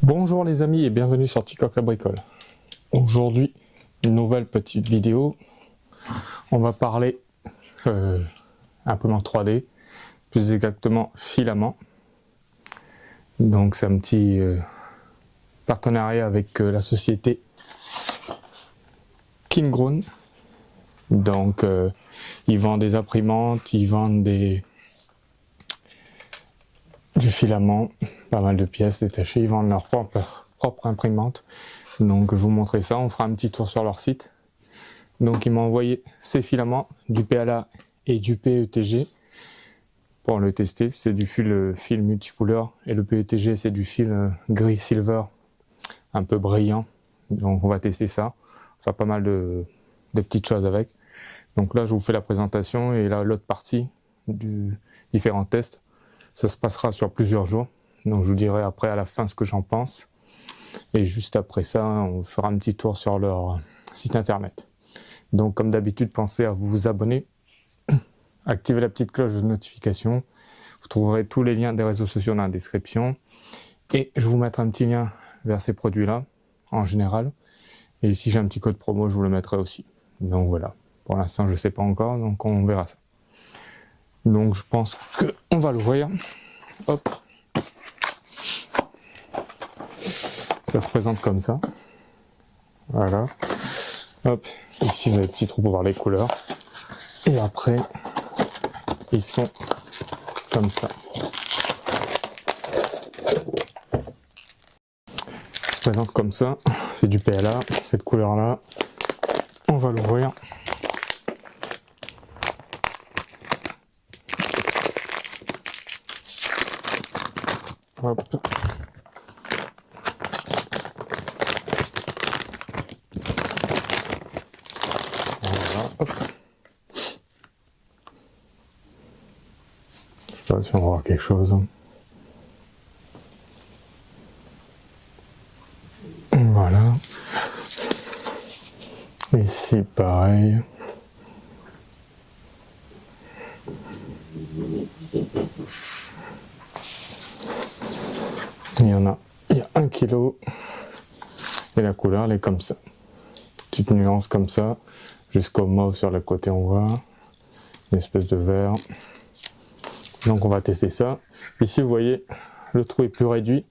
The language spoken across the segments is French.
Bonjour les amis et bienvenue sur Ticoc la bricole. Aujourd'hui, une nouvelle petite vidéo. On va parler imprimante 3D, plus exactement filament. Donc c'est un petit partenariat avec la société Kingroon. Donc ils vendent des imprimantes, ils vendent du filament, pas mal de pièces détachées, ils vendent leur propre imprimante. Donc je vais vous montrer ça, on fera un petit tour sur leur site. Donc ils m'ont envoyé ces filaments, du PLA et du PETG pour le tester. C'est du fil multicouleur et le PETG c'est du fil gris silver un peu brillant. Donc on va tester ça, on va faire pas mal de petites choses avec. Donc là je vous fais la présentation et là l'autre partie du différents tests. Ça se passera sur plusieurs jours. Donc je vous dirai après à la fin ce que j'en pense. Et juste après ça, on fera un petit tour sur leur site internet. Donc comme d'habitude, pensez à vous abonner, activez la petite cloche de notification. Vous trouverez tous les liens des réseaux sociaux dans la description. Et je vous mettrai un petit lien vers ces produits-là, en général. Et si j'ai un petit code promo, je vous le mettrai aussi. Donc voilà, pour l'instant je ne sais pas encore, donc on verra ça. Donc je pense qu'on va l'ouvrir. Hop. Ça se présente comme ça. Voilà. Hop. Ici vous avez des petits trous pour voir les couleurs. Et après, ils sont comme ça. Ça se présente comme ça. C'est du PLA, cette couleur-là. On va l'ouvrir. Hop. Voilà. Hop. Je sais pas si on va voir quelque chose. Voilà. Ici pareil. Il y a 1 kg et la couleur elle est comme ça. Petite nuance comme ça, jusqu'au mauve sur le côté on voit, une espèce de vert. Donc on va tester ça. Ici vous voyez, le trou est plus réduit.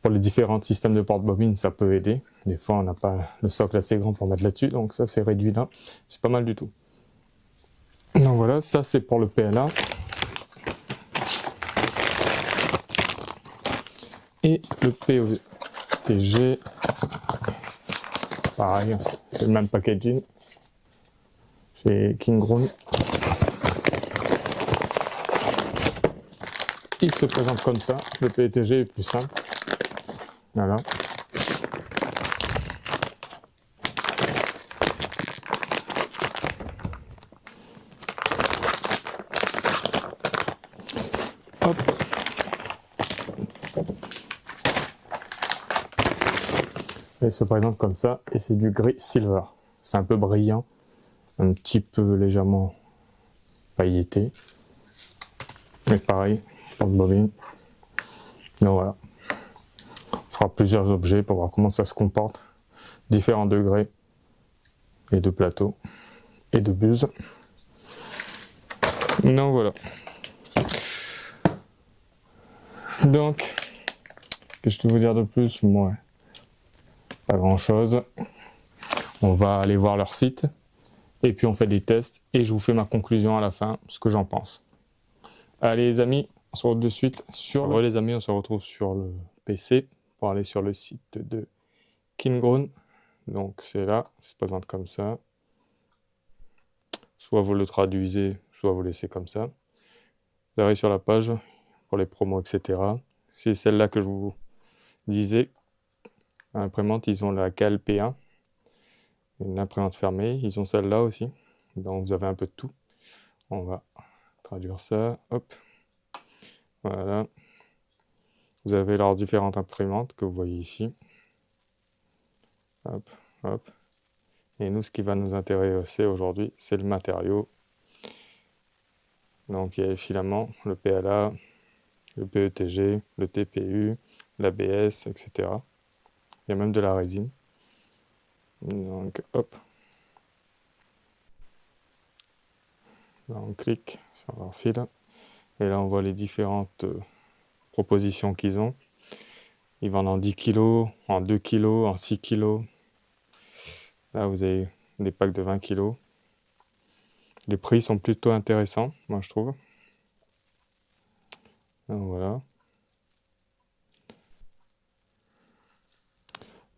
Pour les différents systèmes de porte-bobine, ça peut aider. Des fois on n'a pas le socle assez grand pour mettre là-dessus, donc ça c'est réduit là. C'est pas mal du tout. Donc voilà, ça c'est pour le PLA. Et le PETG, pareil, c'est le même packaging chez Kingroon. Il se présente comme ça, le PETG est plus simple. Voilà. Hop. Il se présente comme ça et c'est du gris silver. C'est un peu brillant, un petit peu légèrement pailleté. Mais pareil, porte-bobine. Donc voilà. On fera plusieurs objets pour voir comment ça se comporte. Différents degrés et de plateaux et de buses. Donc voilà. Donc, qu'est-ce que je peux vous dire de plus? Moi, pas grand chose. On va aller voir leur site et puis on fait des tests et je vous fais ma conclusion à la fin, ce que j'en pense. Allez les amis, on se retrouve de suite sur le... les amis, on se retrouve sur le PC pour aller sur le site de Kingroon. Donc c'est là, ça se présente comme ça. Soit vous le traduisez, soit vous laissez comme ça. Vous arrivez sur la page pour les promos, etc. C'est celle-là que je vous disais. Imprimante, ils ont la KLP1, une imprimante fermée. Ils ont celle-là aussi. Donc vous avez un peu de tout. On va traduire ça. Hop. Voilà. Vous avez leurs différentes imprimantes que vous voyez ici. Hop, hop. Et nous, ce qui va nous intéresser aujourd'hui, c'est le matériau. Donc il y a les filaments, le PLA, le PETG, le TPU, l'ABS, etc. Il y a même de la résine. Donc hop, là on clique sur leur fil et là on voit les différentes propositions qu'ils ont. Ils vendent en 10 kg, en 2 kg, en 6 kg. Là vous avez des packs de 20 kg. Les prix sont plutôt intéressants, moi je trouve. Donc voilà.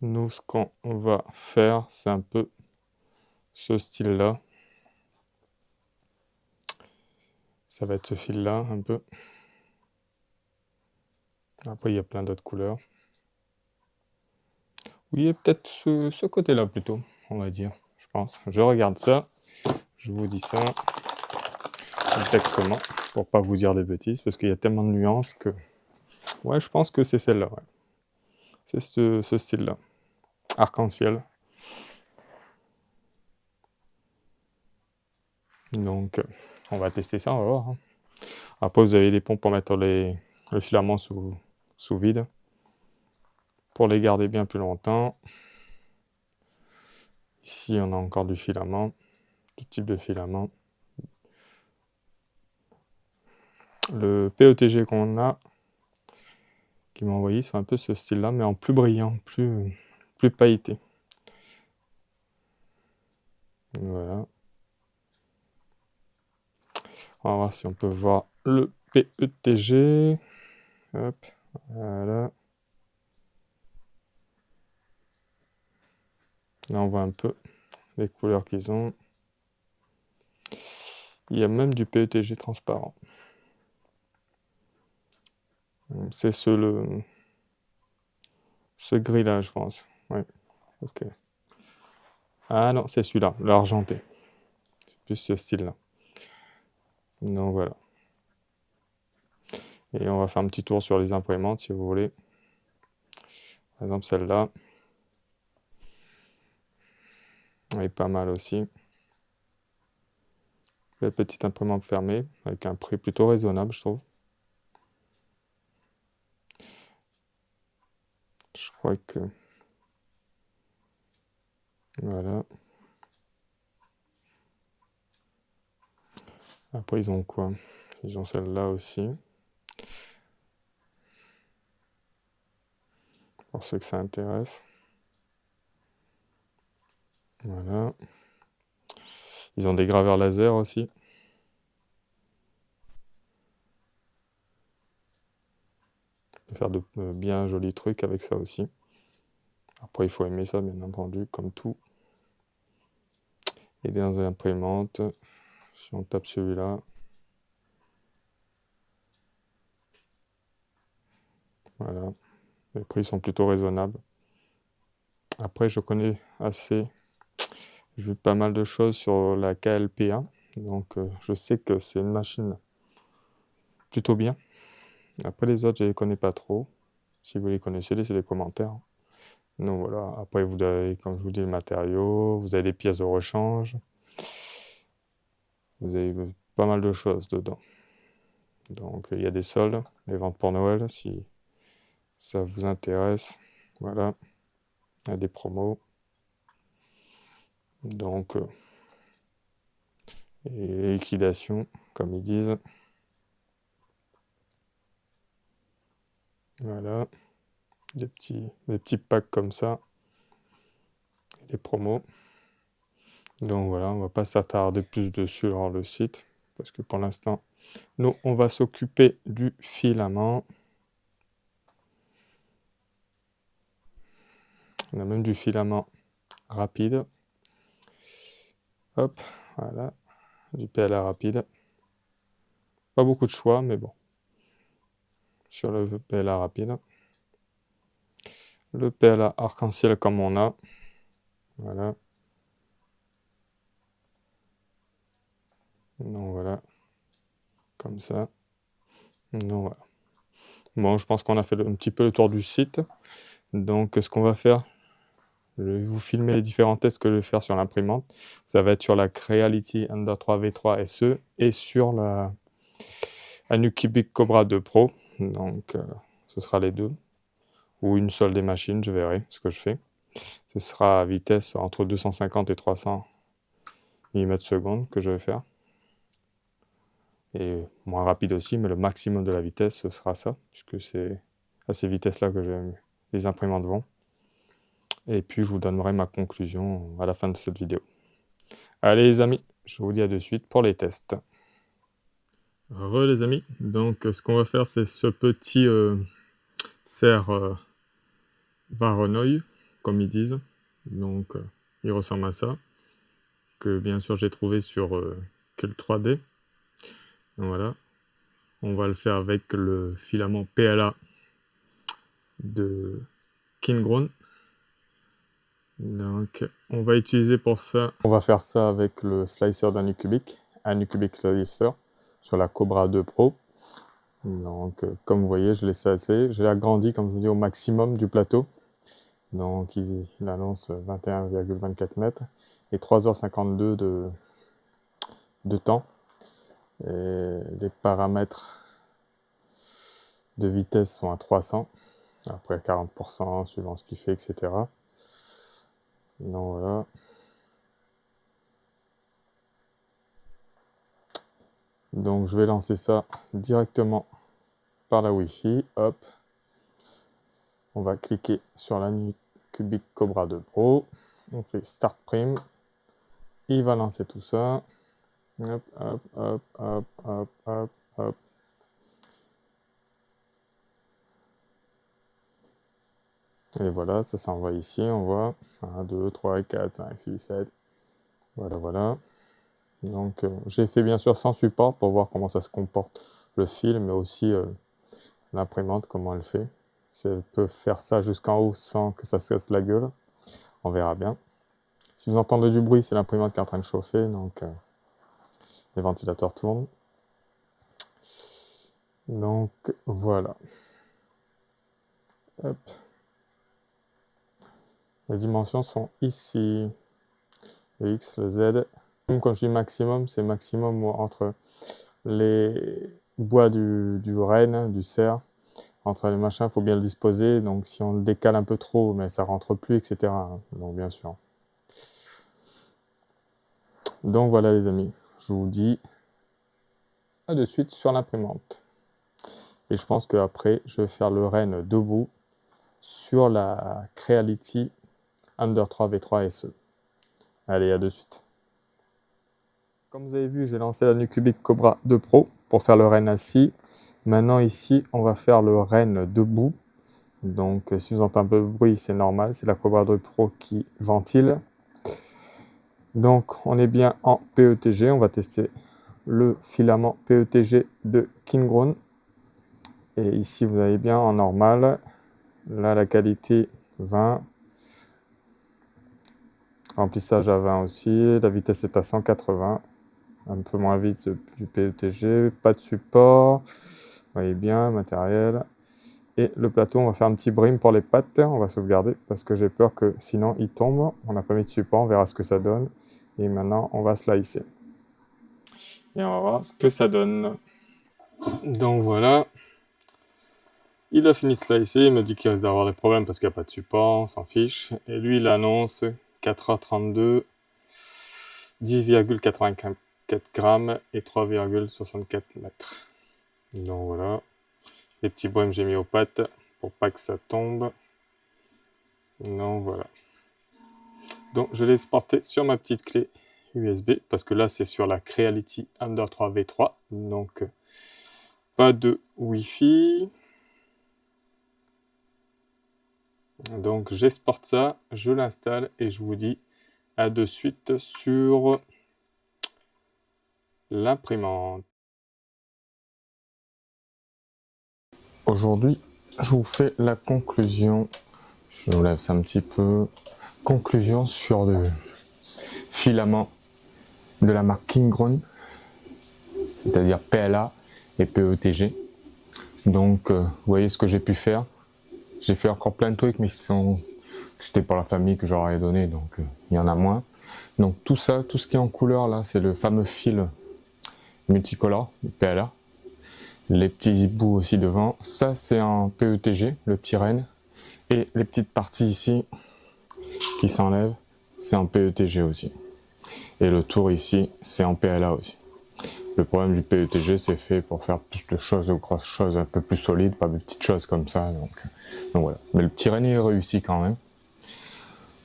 Nous, ce qu'on va faire, c'est un peu ce style-là. Ça va être ce fil-là, un peu. Après, il y a plein d'autres couleurs. Oui, peut-être ce côté-là plutôt, on va dire, je pense. Je regarde ça, je vous dis ça exactement, pour pas vous dire des bêtises, parce qu'il y a tellement de nuances que... Ouais, je pense que c'est celle-là, ouais. C'est ce style-là. Arc-en-ciel. Donc, on va tester ça, on va voir. Après, vous avez des pompes pour mettre le filament sous vide, pour les garder bien plus longtemps. Ici, on a encore du filament, tout type de filament. Le PETG qu'on a, qui m'a envoyé, c'est un peu ce style-là, mais en plus brillant, plus pailleté. Voilà. On va voir si on peut voir le PETG. Hop, voilà. Là, on voit un peu les couleurs qu'ils ont. Il y a même du PETG transparent. C'est ce gris-là, je pense. Ouais. Parce que... Ah non, c'est celui-là, l'argenté. C'est plus ce style-là. Donc voilà. Et on va faire un petit tour sur les imprimantes, si vous voulez. Par exemple, celle-là. Elle est pas mal aussi. La petite imprimante fermée, avec un prix plutôt raisonnable, je trouve. Je crois que... Voilà. Après, ils ont quoi? Ils ont celle-là aussi. Pour ceux que ça intéresse. Voilà. Ils ont des graveurs laser aussi. On peut faire de bien jolis trucs avec ça aussi. Après, il faut aimer ça, bien entendu, comme tout. Et dans les imprimantes, si on tape celui-là, voilà. Les prix sont plutôt raisonnables. Après, je connais assez... J'ai vu pas mal de choses sur la KLP1. Donc, je sais que c'est une machine plutôt bien. Après, les autres, je les connais pas trop. Si vous les connaissez, laissez des commentaires. Donc voilà, après vous avez, comme je vous dis, le matériau, vous avez des pièces de rechange, vous avez pas mal de choses dedans. Donc il y a des soldes, les ventes pour Noël, si ça vous intéresse. Voilà, il y a des promos. Donc, et liquidation, comme ils disent. Voilà, des petits packs comme ça, des promos. Donc voilà, on va pas s'attarder plus dessus sur le site, parce que pour l'instant, nous, on va s'occuper du filament. On a même du filament rapide. Hop, voilà, du PLA rapide. Pas beaucoup de choix, mais bon. Sur le PLA rapide. Le PLA arc-en-ciel comme on a. Voilà. Donc voilà. Comme ça. Donc voilà. Bon, je pense qu'on a fait un petit peu le tour du site. Donc ce qu'on va faire, je vais vous filmer les différents tests que je vais faire sur l'imprimante. Ça va être sur la Creality Ender 3 V3 SE et sur la Nukibic Cobra 2 Pro. Donc ce sera les deux. ou une seule des machines, je verrai ce que je fais. Ce sera à vitesse entre 250 et 300 mm/s que je vais faire. Et moins rapide aussi, mais le maximum de la vitesse, ce sera ça, puisque c'est à ces vitesses-là que les imprimantes vont. Et puis je vous donnerai ma conclusion à la fin de cette vidéo. Allez les amis, je vous dis à de suite pour les tests. Re les amis, donc ce qu'on va faire, c'est ce petit cerf Voronoi, comme ils disent. Donc il ressemble à ça, que bien sûr j'ai trouvé sur Quel 3D. Donc, voilà, on va le faire avec le filament PLA de Kingroon. Donc on va utiliser pour ça, on va faire ça avec le slicer d'Anycubic, Anycubic Slicer sur la Cobra 2 Pro. Donc comme vous voyez, je l'ai sassé, je l'ai agrandi comme je vous dis au maximum du plateau. Donc il annonce 21,24 mètres et 3h52 de temps. Et les paramètres de vitesse sont à 300, après 40% suivant ce qu'il fait, etc. Donc voilà. Donc je vais lancer ça directement par la Wi-Fi. Hop. On va cliquer sur l'Anycubic Cobra 2 Pro. On fait Start Prime. Il va lancer tout ça. Hop, hop, hop, hop, hop, hop, hop. Et voilà, ça s'envoie ici, on voit 1, 2, 3, 4, 5, 6, 7. Voilà, voilà. Donc j'ai fait bien sûr sans support pour voir comment ça se comporte le fil, mais aussi l'imprimante, comment elle fait. Si elle peut faire ça jusqu'en haut sans que ça se casse la gueule, on verra bien. Si vous entendez du bruit, c'est l'imprimante qui est en train de chauffer, donc les ventilateurs tournent. Donc voilà. Hop. Les dimensions sont ici. Le X, le Z. Donc, quand je dis maximum, c'est maximum entre les bois du renne, du cerf, entre les machins, il faut bien le disposer. Donc si on le décale un peu trop, mais ça rentre plus, etc. Donc bien sûr. Donc voilà les amis, je vous dis à de suite sur l'imprimante. Et je pense qu'après, je vais faire le renne debout sur la Creality Under 3 V3 SE. Allez, à de suite. Comme vous avez vu, j'ai lancé l'Anycubic Cobra 2 Pro pour faire le renne assis. Maintenant ici, on va faire le renne debout. Donc si vous entendez un peu de bruit, c'est normal, c'est la Cobra 2 Pro qui ventile. Donc on est bien en PETG, on va tester le filament PETG de Kingroon. Et ici vous avez bien en normal, là la qualité 20, remplissage à 20 aussi, la vitesse est à 180, un peu moins vite du PETG, pas de support, vous voyez bien, matériel. Et le plateau, on va faire un petit brim pour les pattes, on va sauvegarder parce que j'ai peur que sinon il tombe. On n'a pas mis de support, on verra ce que ça donne. Et maintenant, on va slicer. Et on va voir ce que ça donne. Donc voilà. Il a fini de slicer, il me dit qu'il risque d'avoir des problèmes parce qu'il n'y a pas de support, on s'en fiche. Et lui, il annonce 4h32, 10,84 grammes et 3,64 mètres. Donc voilà. Les petits brims, j'ai mis aux pattes pour pas que ça tombe. Donc voilà. Donc je l'ai exporté sur ma petite clé USB parce que là c'est sur la Creality Under 3 V3. Donc pas de Wi-Fi. Donc j'exporte ça, je l'installe et je vous dis à de suite sur l'imprimante. Aujourd'hui, je vous fais la conclusion. Je vous lève ça un petit peu. Conclusion sur le filament de la marque Kingroon, c'est-à-dire PLA et PETG. Donc, vous voyez ce que j'ai pu faire. J'ai fait encore plein de trucs, mais c'était pour la famille que j'aurais donné, donc il y en a moins. Donc tout ça, tout ce qui est en couleur là, c'est le fameux fil multicolore, le PLA. Les petits bouts aussi devant. Ça, c'est en PETG, le petit renne. Et les petites parties ici qui s'enlèvent, c'est en PETG aussi. Et le tour ici, c'est en PLA aussi. Le problème du PETG, c'est fait pour faire plus de choses, grosses choses un peu plus solides, pas de petites choses comme ça. Donc voilà. Mais le petit Rennais est réussi quand même.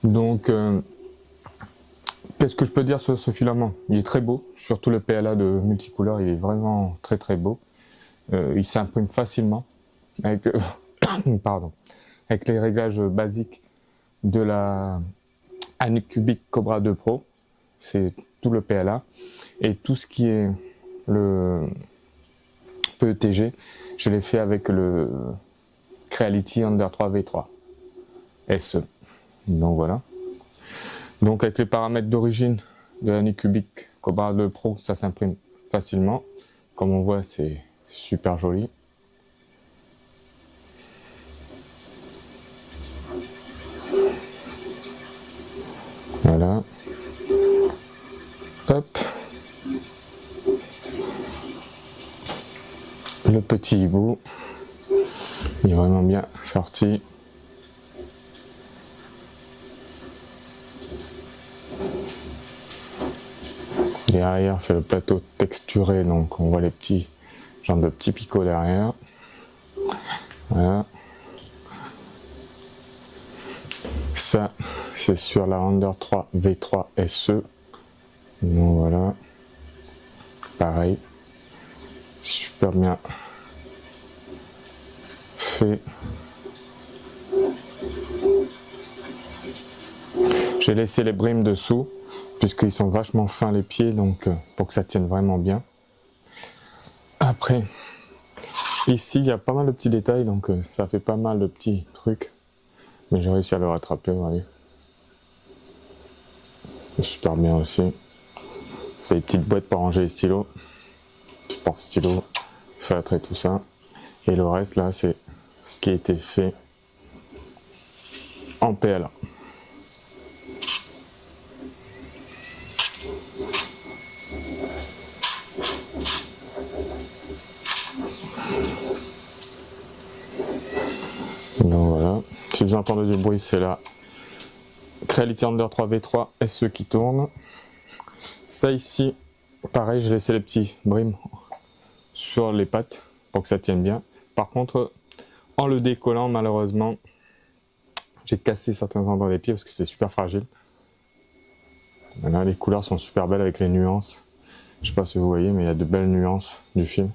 Donc, qu'est-ce que je peux dire sur ce filament? Il est très beau, surtout le PLA de multicouleur, il est vraiment très très beau. Il s'imprime facilement avec, pardon, avec les réglages basiques de la Anycubic Cobra 2 Pro. C'est tout le PLA. Et tout ce qui est le PETG, je l'ai fait avec le Creality Under 3 V3 SE. Donc voilà. Donc avec les paramètres d'origine de l'Anycubic Cobra 2 Pro, ça s'imprime facilement. Comme on voit, c'est super joli. Voilà. Hop. Le petit hibou, il est vraiment bien sorti. Derrière, c'est le plateau texturé, donc on voit les petits, genre de petits picots derrière. Voilà. Ça, c'est sur la Under 3 V3 SE. Donc voilà. Pareil. Super bien fait. J'ai laissé les brimes dessous puisqu'ils sont vachement fins les pieds, donc pour que ça tienne vraiment bien. Après, ici il y a pas mal de petits détails, donc ça fait pas mal de petits trucs, mais j'ai réussi à le rattraper, vous voyez. Super bien aussi. C'est des petites boîtes pour ranger les stylos, petit porte-stylo, feutre et tout ça. Et le reste là, c'est ce qui a été fait en PLA. Donc voilà, si vous entendez du bruit, c'est la Creality Under 3 V3 SE qui tourne. Ça ici, pareil, j'ai laissé les petits brimes sur les pattes pour que ça tienne bien. Par contre, en le décollant, malheureusement, j'ai cassé certains endroits des pieds parce que c'est super fragile. Là, les couleurs sont super belles avec les nuances. Je sais pas si vous voyez, mais il y a de belles nuances du film.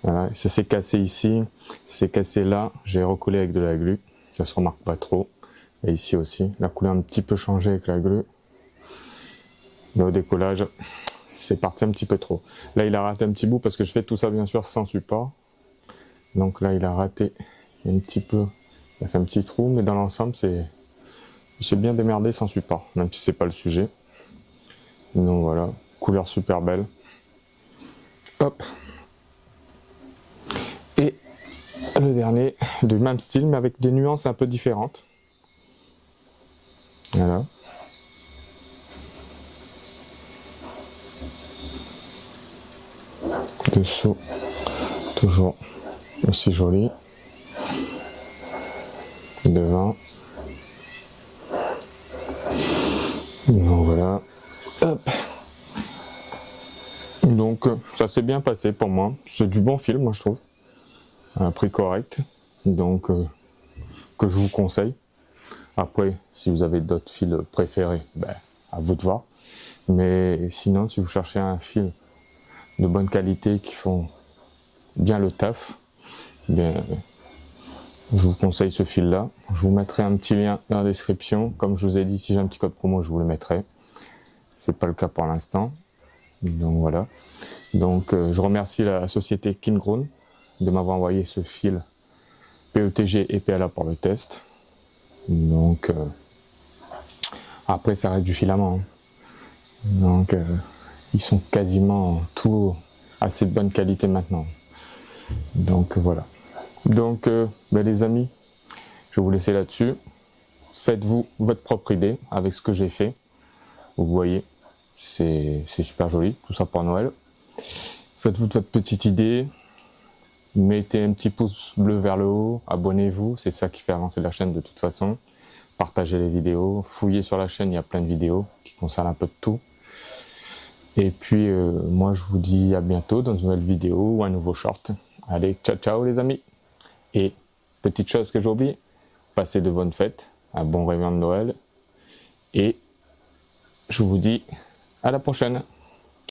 Voilà, ça s'est cassé ici, c'est cassé là, j'ai recollé avec de la glu, ça se remarque pas trop. Et ici aussi, la couleur a un petit peu changé avec la glu. Mais au décollage, c'est parti un petit peu trop. Là, il a raté un petit bout parce que je fais tout ça bien sûr sans support. Donc là, il a raté un petit peu, il a fait un petit trou, mais dans l'ensemble, c'est bien démerdé sans support, même si c'est pas le sujet. Donc voilà, couleur super belle. Hop. Et le dernier, du même style, mais avec des nuances un peu différentes. Voilà. Dessous, toujours aussi joli. Devant. Donc voilà. Hop. Donc ça s'est bien passé pour moi. C'est du bon film, moi je trouve. À un prix correct. Donc que je vous conseille. Après, si vous avez d'autres fils préférés, ben, à vous de voir. Mais sinon, si vous cherchez un fil de bonne qualité qui font bien le taf, bien, je vous conseille ce fil là. Je vous mettrai un petit lien dans la description. Comme je vous ai dit, si j'ai un petit code promo, je vous le mettrai. C'est pas le cas pour l'instant. Donc voilà. Donc je remercie la société Kingroon de m'avoir envoyé ce fil PETG et PLA pour le test. Donc après ça reste du filament. Donc ils sont quasiment tous assez de bonne qualité maintenant. Donc voilà. Donc ben, les amis, je vais vous laisser là-dessus. Faites-vous votre propre idée avec ce que j'ai fait. Vous voyez, c'est super joli, tout ça pour Noël. Faites-vous votre petite idée. Mettez un petit pouce bleu vers le haut, abonnez-vous, c'est ça qui fait avancer la chaîne de toute façon. Partagez les vidéos, fouillez sur la chaîne, il y a plein de vidéos qui concernent un peu de tout. Et puis moi je vous dis à bientôt dans une nouvelle vidéo ou un nouveau short. Allez, ciao ciao les amis. Et petite chose que j'ai oublié, passez de bonnes fêtes, un bon réveillon de Noël. Et je vous dis à la prochaine.